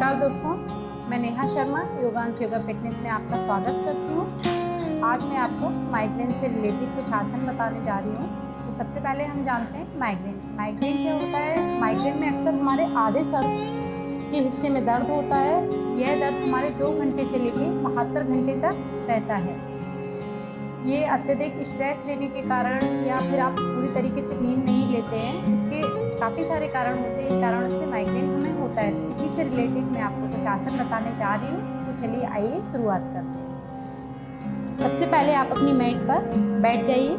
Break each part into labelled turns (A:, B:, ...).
A: नमस्कार दोस्तों, मैं नेहा शर्मा योगांश योगा फिटनेस में आपका स्वागत करती हूँ। आज मैं आपको माइग्रेन से रिलेटेड कुछ आसन बताने जा रही हूँ। तो सबसे पहले हम जानते हैं माइग्रेन क्या होता है। माइग्रेन में अक्सर हमारे आधे सर के हिस्से में दर्द होता है। यह दर्द हमारे 2 घंटे से लेकर 72 घंटे तक रहता है। ये अत्यधिक स्ट्रेस लेने के कारण या फिर आप पूरी तरीके से नींद नहीं लेते हैं, इसके काफ़ी सारे कारण होते हैं। कारणों से माइग्रेन हमें होता है। तो इसी से रिलेटेड मैं आपको कुछ आसन बताने जा रही हूँ। तो चलिए आइए शुरुआत करते हैं। सबसे पहले आप अपनी मैट पर बैठ जाइए,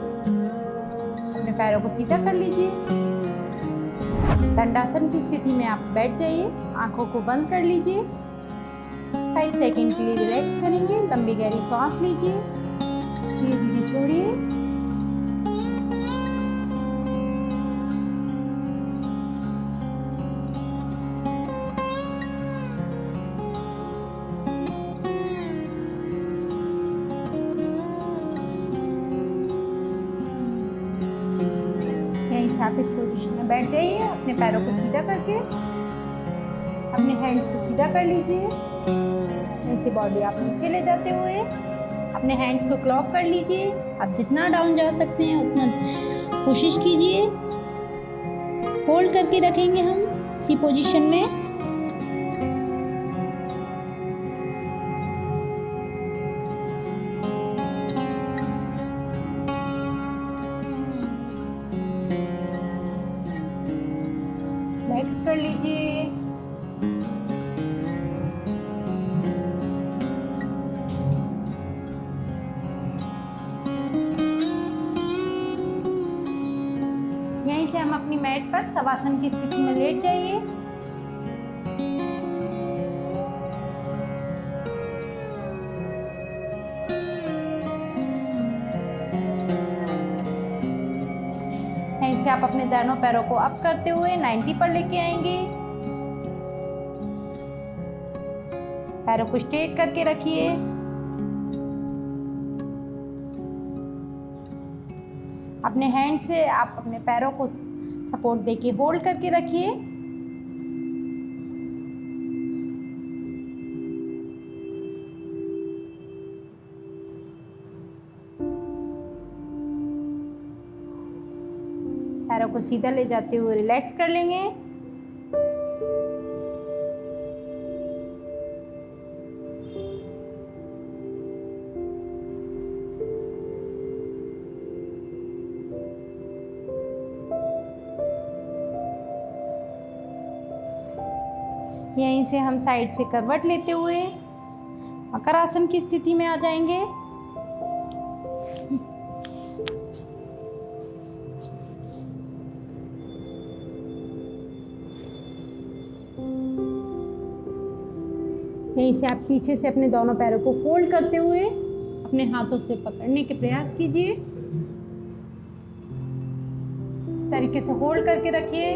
A: अपने पैरों को सीधा कर लीजिए। दंडासन की स्थिति में आप बैठ जाइए, आंखों को बंद कर लीजिए। 5 सेकंड के लिए रिलैक्स करेंगे। लंबी गहरी सांस लीजिए, धीरे धीरे छोड़िए। यहीं से आप इस पोजीशन में बैठ जाइए, अपने पैरों को सीधा करके अपने हैंड्स को सीधा कर लीजिए। यहीं से बॉडी आप नीचे ले जाते हुए अपने हैंड्स को क्लॉक कर लीजिए। आप जितना डाउन जा सकते हैं उतना कोशिश कीजिए। होल्ड करके रखेंगे हम इसी पोजीशन में। रिलैक्स कर लीजिए। यहीं से हम अपनी मैट पर शवासन की स्थिति में लेट जाइए। यहीं से आप अपने दोनों पैरों को अप करते हुए 90 पर लेके आएंगे। पैरों को स्ट्रेट करके रखिए। अपने हैंड से आप अपने पैरों को सपोर्ट देके होल्ड करके रखिए। पैरों को सीधा ले जाते हुए रिलैक्स कर लेंगे। यहीं से हम साइड से करवट लेते हुए मकर आसन की स्थिति में आ जाएंगे। यहीं से आप पीछे से अपने दोनों पैरों को फोल्ड करते हुए अपने हाथों से पकड़ने के प्रयास कीजिए। इस तरीके से होल्ड करके रखिए।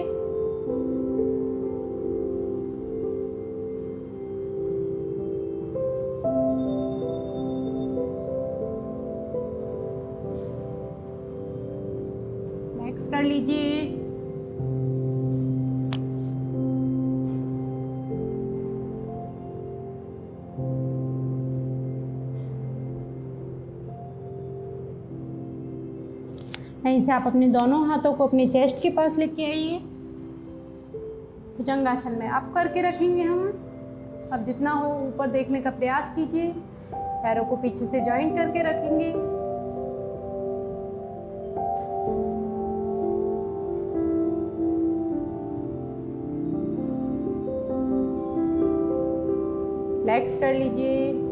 A: रिलैक्स कर लीजिए। यहीं से आप अपने दोनों हाथों को अपने चेस्ट के पास लेके आइए। भुजंगासन में अप करके रखेंगे हम। अब जितना हो ऊपर देखने का प्रयास कीजिए। पैरों को पीछे से जॉइंट करके रखेंगे। रिलैक्स कर लीजिए।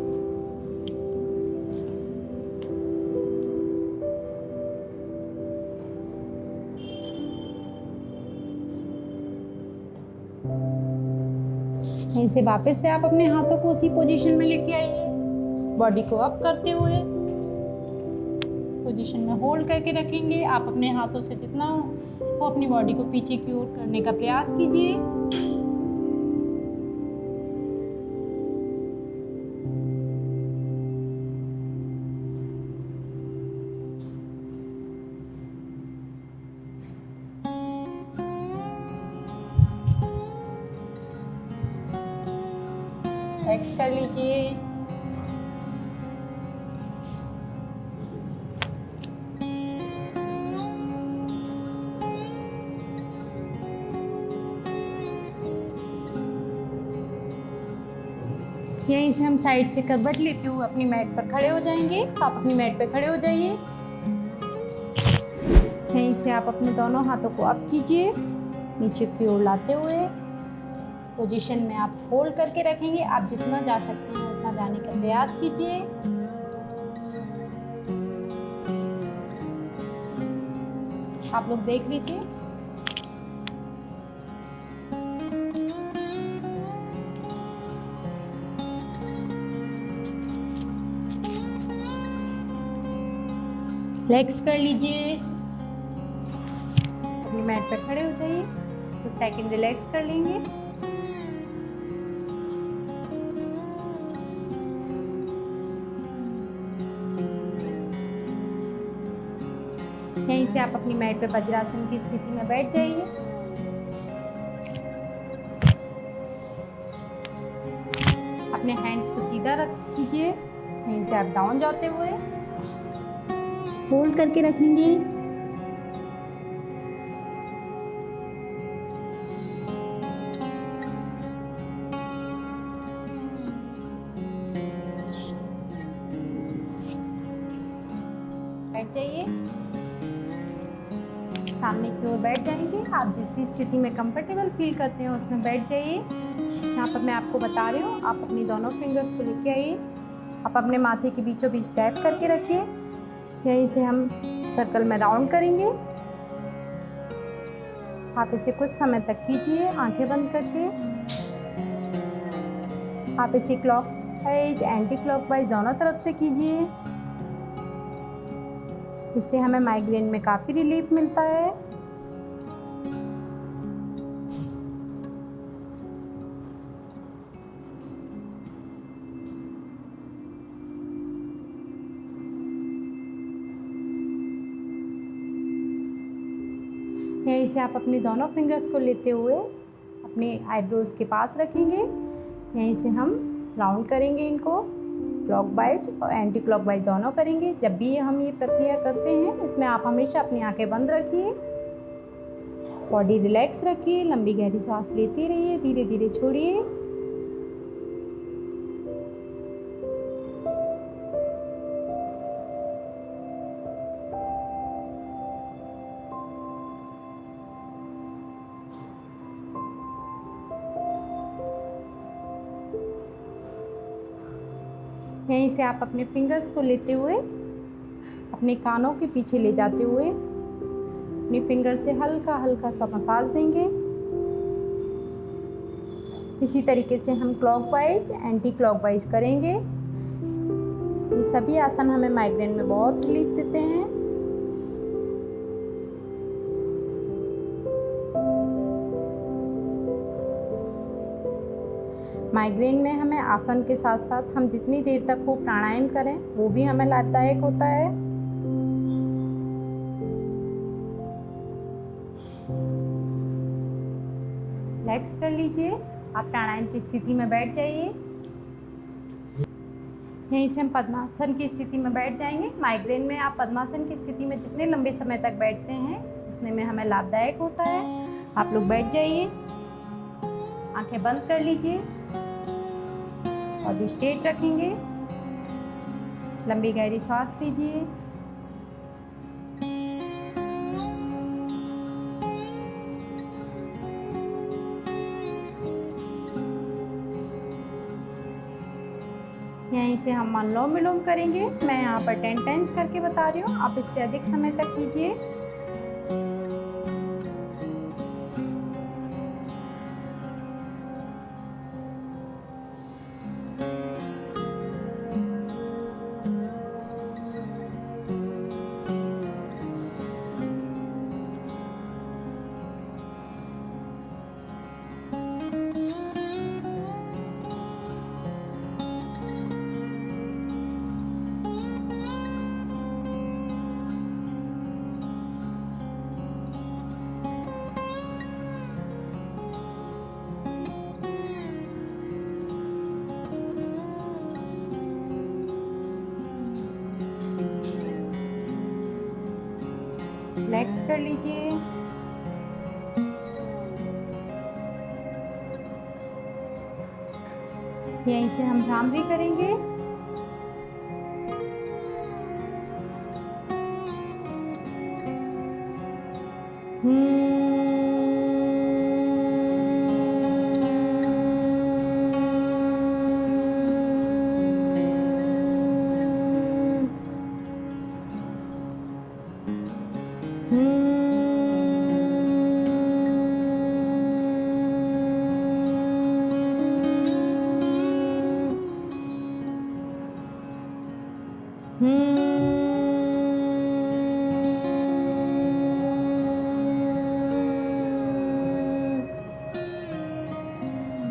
A: यहीं से वापस से आप अपने हाथों को उसी पोजीशन में लेके आइए। बॉडी को अप करते हुए इस पोजीशन में होल्ड करके रखेंगे। आप अपने हाथों से जितना हो अपनी बॉडी को पीछे की ओर करने का प्रयास कीजिए। रिलैक्स कर लीजिए। यहीं से हम साइड से करवट लेते हुए अपनी मैट पर खड़े हो जाएंगे। आप अपनी मैट पर खड़े हो जाइए। यहीं से आप अपने दोनों हाथों को अप कीजिए, नीचे की ओर लाते हुए पोजीशन में आप फोल्ड करके रखेंगे। आप जितना जा सकते हैं उतना जाने का प्रयास कीजिए। आप लोग देख लीजिए। रिलैक्स कर लीजिए, अपनी मैट पर खड़े हो जाइए। तो सेकंड रिलैक्स कर लेंगे। यहीं से आप अपनी मैट पे वज्रासन की स्थिति में बैठ जाइए। अपने हैंड्स को सीधा रख कीजिए। यहीं से आप डाउन जाते हुए होल्ड करके रखेंगे। बैठ जाइए, सामने की ओर बैठ जाएंगे। आप जिस भी स्थिति में कंफर्टेबल फील करते हैं उसमें बैठ जाइए। यहाँ पर मैं आपको बता रही हूँ, आप अपनी दोनों फिंगर्स को लेके आइए। आप अपने माथे के बीचों बीच टैप करके रखिए। यहीं से हम सर्कल में राउंड करेंगे। आप इसे कुछ समय तक कीजिए आंखें बंद करके। आप इसे क्लॉकवाइज एंटी क्लॉकवाइज दोनों तरफ से कीजिए। इससे हमें माइग्रेन में काफ़ी रिलीफ मिलता है। यहीं से आप अपनी दोनों फिंगर्स को लेते हुए अपने आईब्रोज के पास रखेंगे। यहीं से हम राउंड करेंगे इनको, क्लॉकवाइज और एंटी क्लॉकवाइज दोनों करेंगे। जब भी हम ये प्रक्रिया करते हैं इसमें आप हमेशा अपनी आंखें बंद रखिए, बॉडी रिलैक्स रखिए, लंबी गहरी सांस लेते रहिए, धीरे धीरे छोड़िए। यहीं से आप अपने फिंगर्स को लेते हुए अपने कानों के पीछे ले जाते हुए अपने फिंगर से हल्का हल्का सा मसाज देंगे। इसी तरीके से हम क्लॉकवाइज एंटी क्लॉकवाइज करेंगे। ये सभी आसन हमें माइग्रेन में बहुत रिलीफ देते हैं। माइग्रेन में हमें आसन के साथ साथ हम जितनी देर तक वो प्राणायाम करें वो भी हमें लाभदायक होता है। रिलैक्स कर लीजिए, आप प्राणायाम की स्थिति में बैठ जाइए। यहीं से हम पद्मासन की स्थिति में बैठ जाएंगे। माइग्रेन में आप पद्मासन की स्थिति में जितने लंबे समय तक बैठते हैं उतने में हमें लाभदायक होता है। आप लोग बैठ जाइए, आंखें बंद कर लीजिए, बॉडी स्ट्रेट रखेंगे, लंबी गहरी सांस लीजिए। यहीं से हम अनुलोम विलोम करेंगे। मैं यहाँ पर 10 टाइम्स करके बता रही हूँ, आप इससे अधिक समय तक कीजिए। रिलैक्स कर लीजिए। यहीं से हम भ्रामरी करेंगे।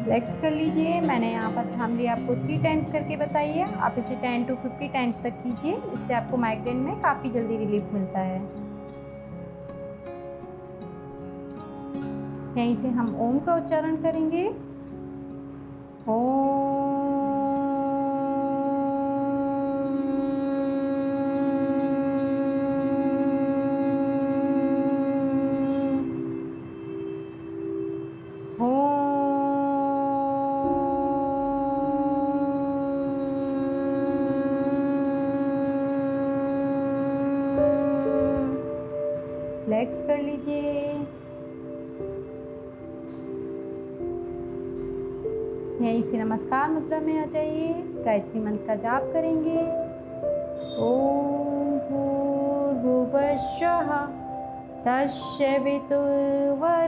A: रिलैक्स कर लीजिए। मैंने यहाँ पर भ्रामरी आपको 3 टाइम्स करके बताई है। आप इसे 10 to 50 टाइम्स तक कीजिए। इससे आपको माइग्रेन में काफ़ी जल्दी रिलीफ मिलता है। यहीं से हम ओम का उच्चारण करेंगे। ओम। रिलैक्स कर लीजिए। यहीं से नमस्कार मुद्रा में आ जाइए। गायत्री मंत्र का जाप करेंगे। ओम भूर्भुवः स्वः तस्य वितुर्वरेण्यं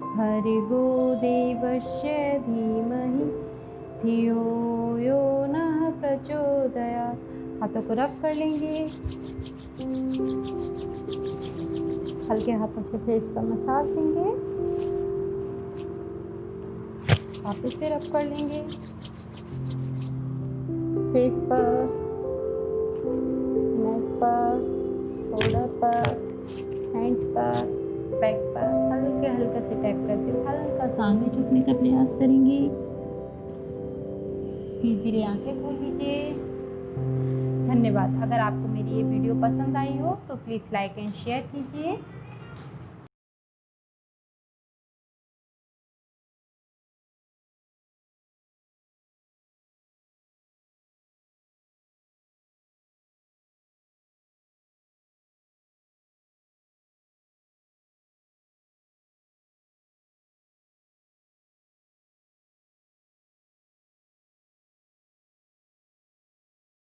A: भर्गो देवस्य धीमहि धियो यो नः प्रचोदयात्। हाथों को रब कर लेंगे। हल्के हाथों से फेस पर मसाज देंगे। वापस से रब कर लेंगे फेस पर, नेक पर, शोल्डर पर, हैंड्स पर, बैक पर हल्के हल्के से टैप करते हुए हल्का सा आगे झुकने का प्रयास करेंगे। धीरे धीरे आंखें खोल लीजिए। धन्यवाद। अगर आपको मेरी ये वीडियो पसंद आई हो तो प्लीज़ लाइक एंड शेयर कीजिए।